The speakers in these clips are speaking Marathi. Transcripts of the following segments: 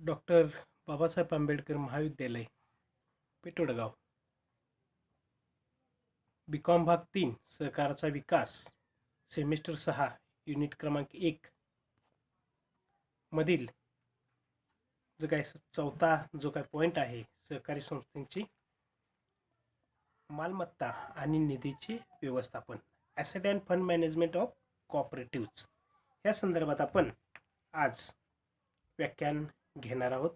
डॉक्टर बाबासाहेब आंबेडकर महाविद्यालय पेठोडगाव बी.कॉम भाग 3 सहकाराचा विकास सेमिस्टर 6 युनिट क्रमांक 1 मधील जो काय चौथा जो काय पॉईंट आहे सहकारी संस्थांची मालमत्ता आणि निधीचे व्यवस्थापन asset and fund management of cooperatives या संदर्भात आपण आज व्याख्यान घेणार आहोत.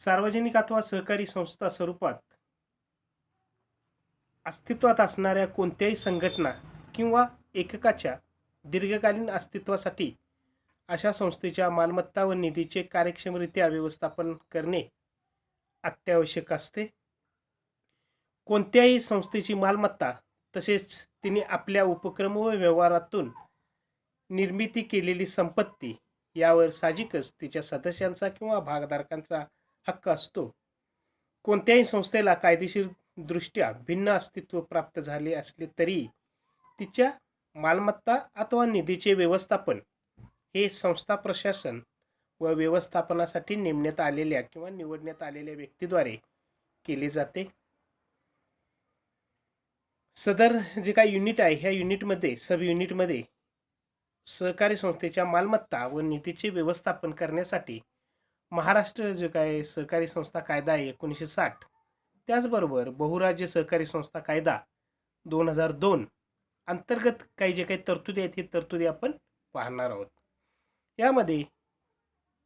सार्वजनिक अथवा सहकारी संस्था स्वरूपात अस्तित्वात असणाऱ्या कोणत्याही संघटना किंवा एककाच्या दीर्घकालीन अस्तित्वासाठी अशा संस्थेच्या मालमत्ता व निधीचे कार्यक्षमरित्या व्यवस्थापन करणे अत्यावश्यक असते. कोणत्याही संस्थेची मालमत्ता तसेच तिने आपल्या उपक्रम व व्यवहारातून निर्मिती केलेली संपत्ती यावर साहजिकच तिच्या सदस्यांचा किंवा भागधारकांचा हक्क असतो. कोणत्याही संस्थेला कायदेशीर दृष्ट्या भिन्न अस्तित्व प्राप्त झाले असले तरी तिच्या मालमत्ता अथवा निधीचे व्यवस्थापन हे संस्था प्रशासन व व्यवस्थापनासाठी नेमण्यात आलेल्या किंवा निवडण्यात आलेल्या व्यक्तीद्वारे केले जाते. सदर जे काही युनिट आहे ह्या युनिटमध्ये सब युनिटमध्ये सहकारी संस्थेच्या मालमत्ता व निधीचे व्यवस्थापन करण्यासाठी महाराष्ट्र जे काय सहकारी संस्था कायदा आहे 1960 त्याचबरोबर बहुराज्य सहकारी संस्था कायदा 2002 अंतर्गत काही जे काही तरतुदी आहेत ही तरतुदी आपण पाहणार आहोत. यामध्ये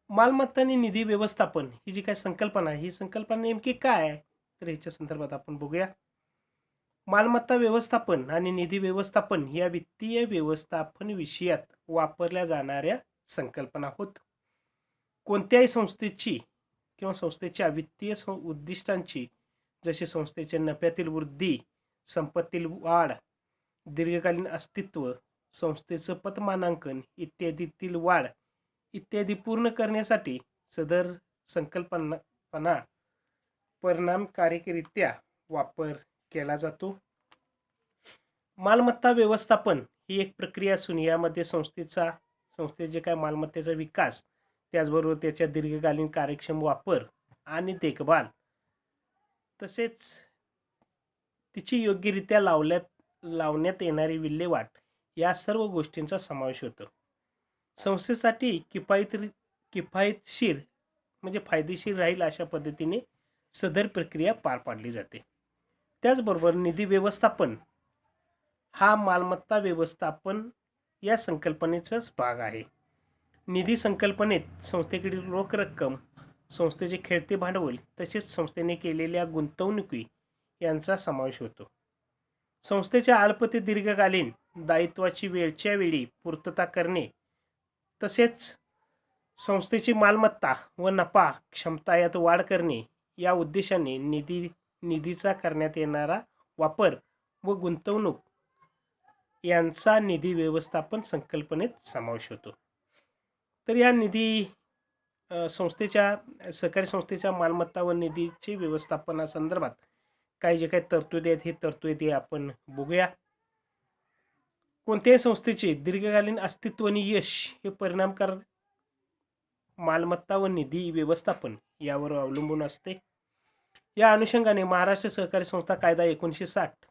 मालमत्ता आणि निधी व्यवस्थापन ही जी काही संकल्पना आहे ही संकल्पना नेमकी काय आहे तर ह्याच्या संदर्भात आपण बघूया. मालमत्ता व्यवस्थापन आणि निधी व्यवस्थापन या वित्तीय व्यवस्थापन विषयात वापरल्या जाणाऱ्या संकल्पना होत. कोणत्याही संस्थेची किंवा संस्थेच्या वित्तीय उद्दिष्टांची जसे संस्थेच्या नफ्यातील वृद्धी, संपत्तीतील वाढ, दीर्घकालीन अस्तित्व, संस्थेचं पतमानांकन इत्यादीतील वाढ इत्यादी पूर्ण करण्यासाठी सदर संकल्पना परिणामकारकरित्या वापर केला जातो. मालमत्ता व्यवस्थापन ही एक प्रक्रिया असून यामध्ये संस्थेचे काय मालमत्तेचा विकास त्याचबरोबर त्याच्या दीर्घकालीन कार्यक्षम वापर आणि देखभाल तसेच तिची योग्यरित्या लावण्यात येणारी विल्हेवाट या सर्व गोष्टींचा समावेश होतो. संस्थेसाठी किफायतशीर म्हणजे फायदेशीर राहील अशा पद्धतीने सदर प्रक्रिया पार पाडली जाते. त्याचबरोबर निधी व्यवस्थापन हा मालमत्ता व्यवस्थापन या संकल्पनेचाच भाग आहे. निधी संकल्पनेत संस्थेकडील रोख रक्कम, संस्थेचे खेळते भांडवल तसेच संस्थेने केलेल्या गुंतवणुकी यांचा समावेश होतो. संस्थेच्या अल्प ते दीर्घकालीन दायित्वाची वेळच्या वेळी पूर्तता करणे तसेच संस्थेची मालमत्ता व नफा क्षमता यात वाढ करणे या उद्देशाने निधीचा करण्यात येणारा वापर व गुंतवणूक यांचा निधी व्यवस्थापन संकल्पनेत समावेश होतो. तर या सहकारी संस्थेच्या मालमत्ता व निधीचे व्यवस्थापनासंदर्भात काही जे काही तरतुदी आहेत ही तरतुदी आपण बघूया. कोणत्याही संस्थेचे दीर्घकालीन अस्तित्व आणि यश हे परिणामकारक मालमत्ता व निधी व्यवस्थापन यावर अवलंबून असते. या अनुषंगाने महाराष्ट्र सहकारी संस्था कायदा 1960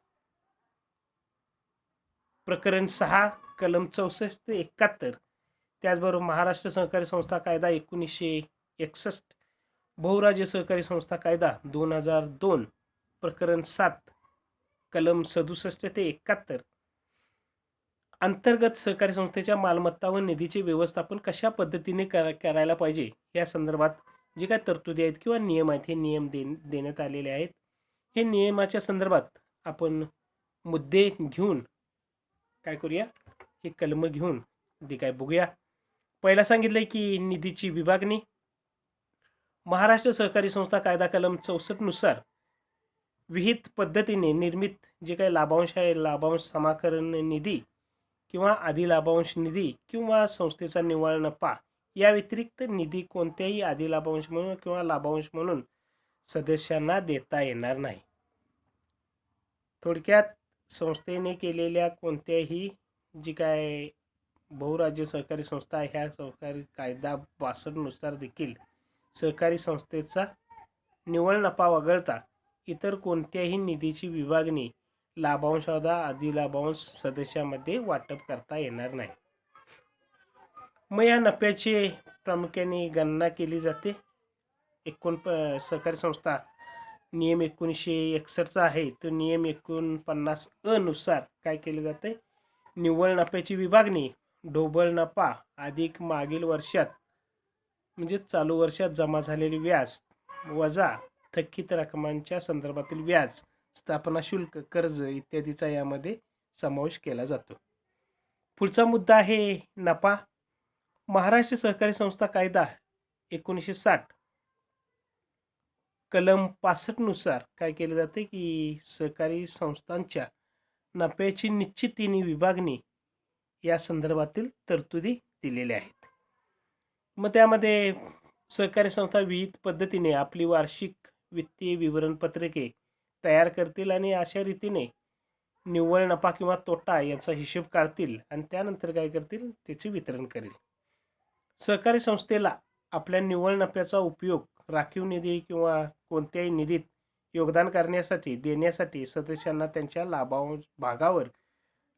प्रकरण 6 कलम 64 ते 71 त्याचबरोबर महाराष्ट्र सहकारी संस्था कायदा 1961 बहुराज्य सहकारी संस्था कायदा 2002 प्रकरण 7 कलम 67 ते 71 अंतर्गत सहकारी संस्थेच्या मालमत्ता व निधीचे व्यवस्थापन कशा पद्धतीने करायला पाहिजे या संदर्भात जे काही तरतुदी आहेत किंवा नियम आहेत हे नियम देण्यात आलेले आहेत. हे नियमाच्या संदर्भात आपण मुद्दे घेऊन काय करूया हे कलम घेऊन जे काय बघूया. पहिला सांगितलंय की निधीची विभागणी. महाराष्ट्र सहकारी संस्था कायदा कलम 64 नुसार विहित पद्धतीने निर्मित जे काही लाभांश आहे लाभांश समाकलन निधी किंवा अधिलाभांश निधी किंवा संस्थेचा निव्वळ नफा या व्यतिरिक्त निधी कोणत्याही अधिलाभांश म्हणून किंवा लाभांश म्हणून सदस्यांना देता येणार नाही. थोडक्यात संस्थेने केलेल्या कोणत्याही जी काय बहुराज्य सहकारी संस्था ह्या सहकारी कायदा 62 नुसार देखील सहकारी संस्थेचा निव्वळ नफा वगळता इतर कोणत्याही निधीची विभागणी लाभांश अथवा अधिलाभांश सदस्यामध्ये वाटप करता येणार नाही. मग या नफ्याची प्रामुख्याने गणना केली जाते. सहकारी संस्था नियम 1961चा आहे. तो नियम 49 अ नुसार काय केले जाते, निव्वळ नफ्याची विभागणी ढोबळ नफा अधिक मागील वर्षात म्हणजे चालू वर्षात जमा झालेले व्याज वजा थकीत रकमांच्या संदर्भातील व्याज, स्थापना शुल्क, कर्ज इत्यादीचा यामध्ये समावेश केला जातो. पुढचा मुद्दा आहे नफा. महाराष्ट्र सहकारी संस्था कायदा 1960 कलम 65 नुसार काय केले जाते की सहकारी संस्थांच्या नफ्याची निश्चितीने विभागणी या संदर्भातील तरतुदी दिलेल्या आहेत. मग त्यामध्ये सहकारी संस्था विविध पद्धतीने आपली वार्षिक वित्तीय विवरणपत्रके तयार करतील आणि अशा रीतीने निव्वळ नफा किंवा तोटा याचा हिशोब काढतील आणि त्यानंतर काय करतील, त्याचे वितरण करेल. सहकारी संस्थेला आपल्या निव्वळ नफ्याचा उपयोग राखीव निधी किंवा कोणत्याही निधीत योगदान करण्यासाठी देण्यासाठी सदस्यांना त्यांच्या भागावर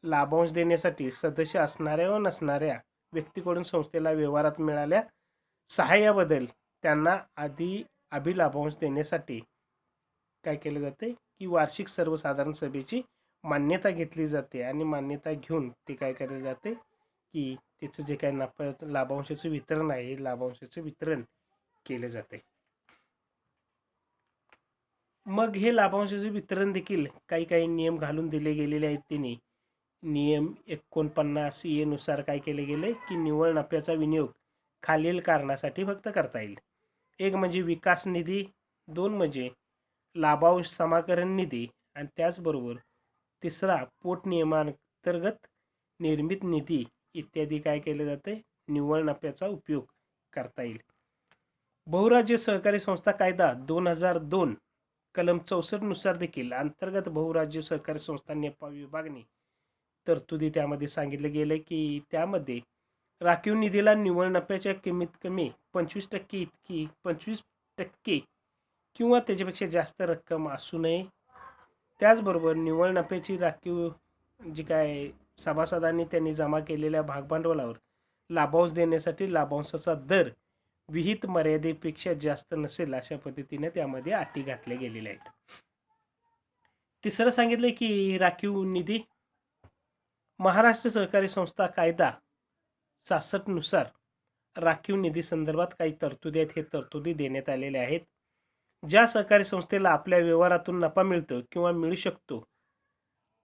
लाभांश देण्यासाठी सदस्य असणाऱ्या व नसणाऱ्या व्यक्तीकडून संस्थेला व्यवहारात मिळाल्या सहाय्याबद्दल त्यांना अभिलाभांश देण्यासाठी काय केले जाते की वार्षिक सर्वसाधारण सभेची मान्यता घेतली जाते आणि मान्यता घेऊन ते काय केले जाते की त्याचं जे काही नफा लाभांशाचं वितरण आहे हे लाभांशाचं वितरण केले जाते. मग हे लाभांशाचे वितरण देखील काही नियम घालून दिले गेलेले आहेत. तिने नियम 49 ए नुसार काय केले गेले की निव्वळ नफ्याचा विनियोग खालील कारणासाठी फक्त करता येईल. एक म्हणजे विकास निधी, दोन म्हणजे लाभांश समाकरण निधी आणि त्याचबरोबर तिसरा पोट नियमांतर्गत निर्मित निधी इत्यादी काय केले जाते, निव्वळ नफ्याचा उपयोग करता येईल. बहुराज्य सहकारी संस्था कायदा 2002 कलम 64 नुसार देखील अंतर्गत बहुराज्य सहकारी संस्था नफा विभागणी तरतुदी त्यामध्ये सांगितले गेले की त्यामध्ये राखीव निधीला निव्वळ नफ्याच्या कमीत कमी 25% इतकी 25% किंवा त्याच्यापेक्षा जास्त रक्कम असू नये. त्याचबरोबर निव्वळ नफ्याची राखीव जी काय सभासदांनी त्यांनी जमा केलेल्या भागभांडवलावर लाभांश देण्यासाठी लाभांशाचा दर विहित मर्यादेपेक्षा जास्त नसेल अशा पद्धतीने त्यामध्ये अटी घातल्या गेलेल्या आहेत. तिसरं सांगितलं की राखीव निधी. महाराष्ट्र सहकारी संस्था कायदा 66 नुसार राखीव निधी संदर्भात काही तरतुदी आहेत. हे तरतुदी देण्यात आलेल्या आहेत. ज्या सहकारी संस्थेला आपल्या व्यवहारातून नफा मिळतो किंवा मिळू शकतो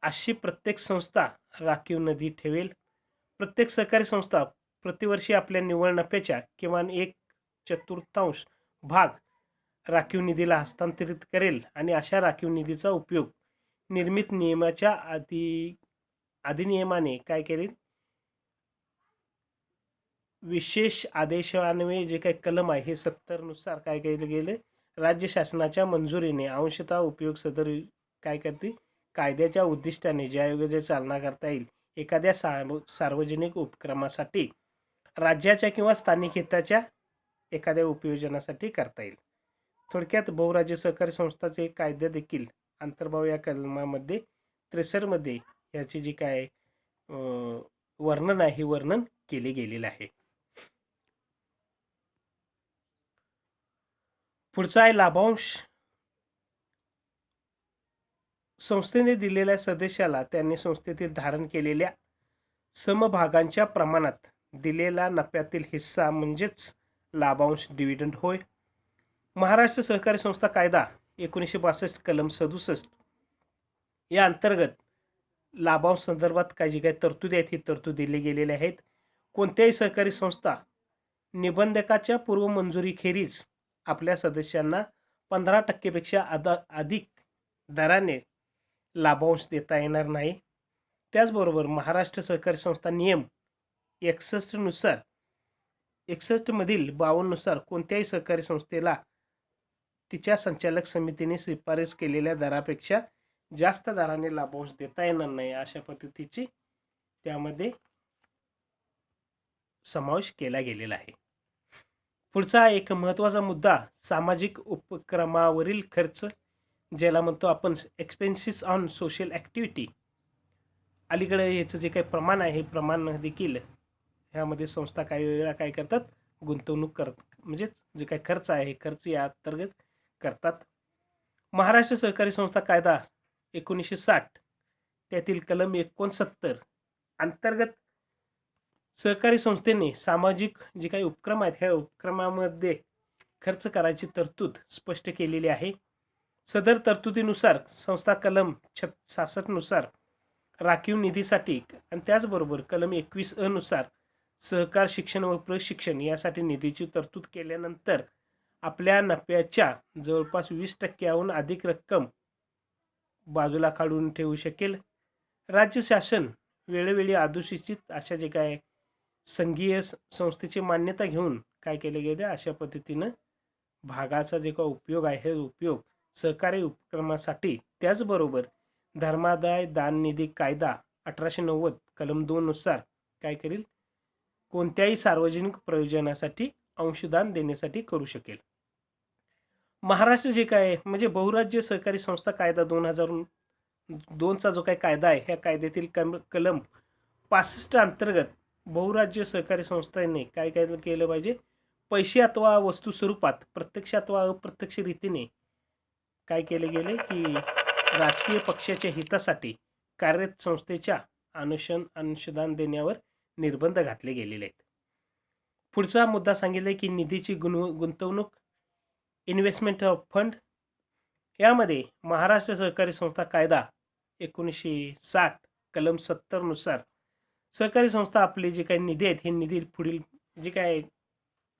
अशी प्रत्येक संस्था राखीव निधी ठेवेल. प्रत्येक सहकारी संस्था प्रतिवर्षी आपल्या निव्वळ नफ्याच्या किमान 1/4 भाग राखीव निधीला हस्तांतरित करेल आणि अशा राखीव निधीचा उपयोग निर्मित नियमाच्या अधिनियमाने काय करेल, विशेष आदेशान्वये जे काही कलम आहे हे 70 नुसार काय केले गेले, राज्य शासनाच्या मंजुरीने अंशतः उपयोग सदर काय करते, कायद्याच्या उद्दिष्टाने ज्यायोगे चालना करता येईल एखाद्या सार्वजनिक उपक्रमासाठी राज्याच्या किंवा स्थानिक हिताच्या एखाद्या उपयोजनासाठी करता येईल. थोडक्यात बहुराज्य सहकारी संस्थाचे कायदे देखील अंतर्भाव या कलमामध्ये 63 मध्ये याचे जे काय वर्णन आहे हे वर्णन केले गेलेलं आहे. पुढचा आहे लाभांश. संस्थेने दिलेल्या सदस्याला त्यांनी संस्थेतील धारण केलेल्या समभागांच्या प्रमाणात दिलेला नफ्यातील हिस्सा म्हणजेच लाभांश डिव्हिडंड होय. महाराष्ट्र सहकारी संस्था कायदा 1962 कलम 67 या अंतर्गत लाभांश संदर्भात काही तरतुदी आहेत ही तरतूद दिले गेलेले आहेत. कोणत्याही सहकारी संस्था निबंधकाच्या पूर्व मंजुरीखेरीज आपल्या सदस्यांना 15% पेक्षा अधिक दराने लाभांश देता येणार नाही. त्याचबरोबर महाराष्ट्र सहकारी संस्था नियम 61 नुसार 61 मधील 52 नुसार कोणत्याही सहकारी संस्थेला तिच्या संचालक समितीने शिफारस केलेल्या दरापेक्षा जास्त दराने लाभांश देता येणार नाही अशा पद्धतीची त्यामध्ये समावेश केला गेलेला आहे. पुढचा एक महत्त्वाचा मुद्दा सामाजिक उपक्रमावरील खर्च, ज्याला म्हणतो आपण एक्सपेन्सेस ऑन सोशल ॲक्टिव्हिटी. अलीकडे याचं जे काही प्रमाण आहे हे प्रमाण देखील ह्यामध्ये संस्था काही वेळा काय करतात, गुंतवणूक करतात, म्हणजेच जे काही खर्च आहे हे खर्च या अंतर्गत करतात. महाराष्ट्र सहकारी संस्था कायदा 1960 त्यातील कलम 69 अंतर्गत सहकारी संस्थेने सामाजिक जे काही उपक्रम आहेत ह्या उपक्रमामध्ये खर्च करायची तरतूद स्पष्ट केलेली आहे. सदर तरतुदीनुसार संस्था कलम 66 नुसार राखीव निधीसाठी आणि त्याचबरोबर कलम 21 नुसार सहकार शिक्षण व प्रशिक्षण यासाठी निधीची तरतूद केल्यानंतर आपल्या नफ्याच्या जवळपास 20% अधिक रक्कम बाजूला काढून ठेवू शकेल. राज्य शासन वेळोवेळी अधिसूचित अशा जे काय संघीय संस्थेची मान्यता घेऊन काय केले गेले, अशा पद्धतीनं भागाचा जे काही उपयोग आहे हे उपयोग सहकारी उपक्रमासाठी, त्याचबरोबर धर्मादाय दान निधी कायदा 1890 कलम 2 नुसार काय करेल, कोणत्याही सार्वजनिक प्रयोजनासाठी अंशदान देण्यासाठी करू शकेल. महाराष्ट्र जे काय म्हणजे बहुराज्य सहकारी संस्था कायदा 2002चा जो काही कायदा आहे ह्या कायद्यातील कलम 65 अंतर्गत बहुराज्य सहकारी संस्थेने काय काय केलं पाहिजे, पैसे अथवा वस्तू स्वरूपात प्रत्यक्ष अथवा अप्रत्यक्ष रीतीने काय केले गेले की राजकीय पक्षाच्या हितासाठी कार्यरत संस्थेच्या अंशदान देण्यावर निर्बंध घातले गेलेले आहेत. पुढचा मुद्दा सांगितले की निधीची गुंतवणूक, इन्व्हेस्टमेंट ऑफ फंड. यामध्ये महाराष्ट्र सहकारी संस्था कायदा 1960 कलम 70 नुसार सहकारी संस्था आपले जे काही निधी आहेत हे निधी पुढील जे काय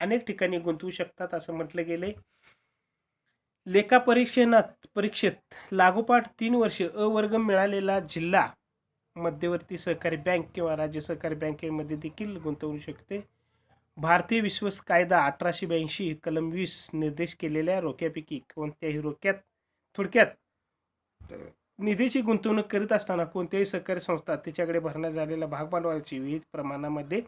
अनेक ठिकाणी गुंतवू शकतात असं म्हटलं गेले. लेखा परीक्षेत लागोपाठ 3 वर्ष अवर्ग मिळालेला जिल्हा मध्यवर्ती सहकारी बँक किंवा राज्य सहकारी बँकेमध्ये देखील गुंतवू शकते. भारतीय विश्वास कायदा 1882 कलम 20 निर्देश केलेल्या रोख्यापैकी कोणत्याही रोख्यात, थोडक्यात निधीची गुंतवणूक करीत असताना कोणत्याही सहकारी संस्था तिच्याकडे भरण्यात झालेल्या भागभांडवलाची विविध प्रमाणामध्ये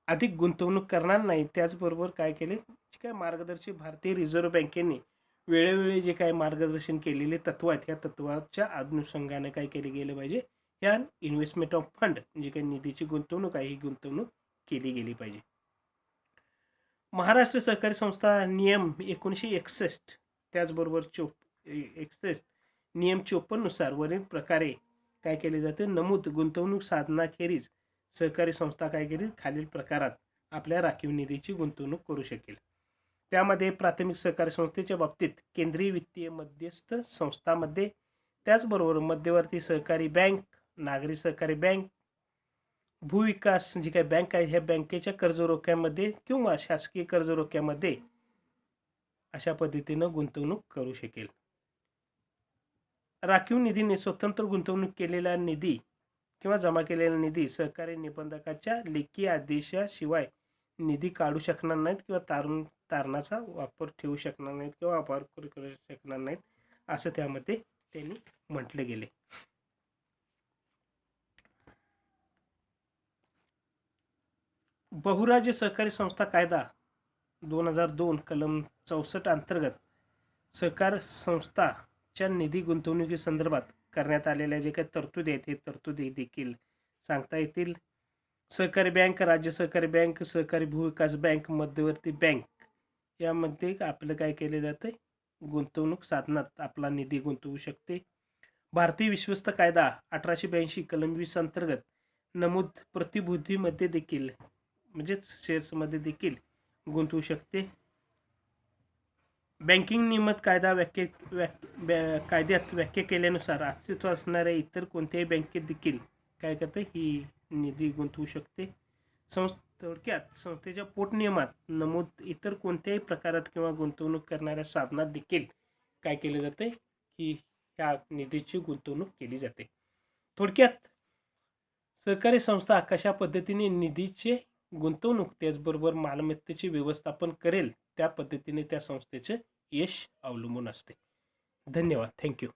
अधिक गुंतवणूक करणार नाही. त्याचबरोबर काय केले, जे काय मार्गदर्शक भारतीय रिझर्व्ह बँकेने वेळोवेळी जे काही मार्गदर्शन केलेले तत्व आहेत ह्या तत्वाच्या अनुषंगाने काय केले गेले पाहिजे, ह्या इन्व्हेस्टमेंट ऑफ फंड जी काही निधीची गुंतवणूक आहे ही गुंतवणूक केली गेली पाहिजे. महाराष्ट्र सहकारी संस्था नियम 1961 त्याचबरोबर 61 नियम 54 नुसार वरील प्रकारे काय केले जाते, नमूद गुंतवणूक साधनाखेरीज सहकारी संस्था काय करेल, खालील प्रकारात आपल्या राखीव निधीची गुंतवणूक करू शकेल. त्यामध्ये प्राथमिक सहकारी संस्थेच्या बाबतीत केंद्रीय वित्तीय मध्यस्थ संस्थांमध्ये, त्याचबरोबर मध्यवर्ती सहकारी बँक, नागरी सहकारी बँक, भूविकास जी काही बँक आहे ह्या बँकेच्या कर्जरोख्यामध्ये किंवा शासकीय कर्जरोख्यामध्ये अशा पद्धतीनं गुंतवणूक करू शकेल. राखीव निधीने स्वतंत्र गुंतवणूक केलेला निधी किंवा जमा केलेला निधी सहकारी निबंधकाच्या लेखी आदेशाशिवाय निधी काढू शकणार नाहीत किंवा तारणाचा वापर ठेवू शकणार नाहीत किंवा वापर करू शकणार नाहीत असं त्यामध्ये त्यांनी म्हटले गेले. बहुराज्य सहकारी संस्था कायदा 2002 कलम 64 अंतर्गत सहकार संस्थाच्या निधी गुंतवणुकी संदर्भात करण्यात आलेल्या जे काही तरतुदी आहेत हे तरतुदी देखील सांगता येतील. सहकारी बँक, राज्य सहकारी बँक, सहकारी भूविकास बँक, मध्यवर्ती बँक यामध्ये आपलं काय केले जाते, गुंतवणूक साधनात आपला निधी गुंतवू शकते. भारतीय विश्वस्त कायदा 1882 कलम 20 अंतर्गत नमूद प्रतिभूतीमध्ये देखील म्हणजेच शेअर्समध्ये देखील गुंतवू शकते. बँकिंग नियमित कायदा कायद्यात व्याख्या केल्यानुसार अस्तित्वात असणाऱ्या इतर कोणत्याही बँकेत देखील काय करते, ही निधी गुंतवू शकते. थोडक्यात संस्थेच्या पोटनियमात नमूद इतर कोणत्याही प्रकारात किंवा गुंतवणूक करणाऱ्या साधनात देखील काय केले जाते की ह्या निधीची गुंतवणूक केली जाते. थोडक्यात सहकारी संस्था कशा पद्धतीने निधीचे गुंतवणूक त्याचबरोबर मालमत्तेचे व्यवस्थापन करेल त्या पद्धतीने त्या संस्थेचे यश अवलंबून असते. धन्यवाद. थँक्यू.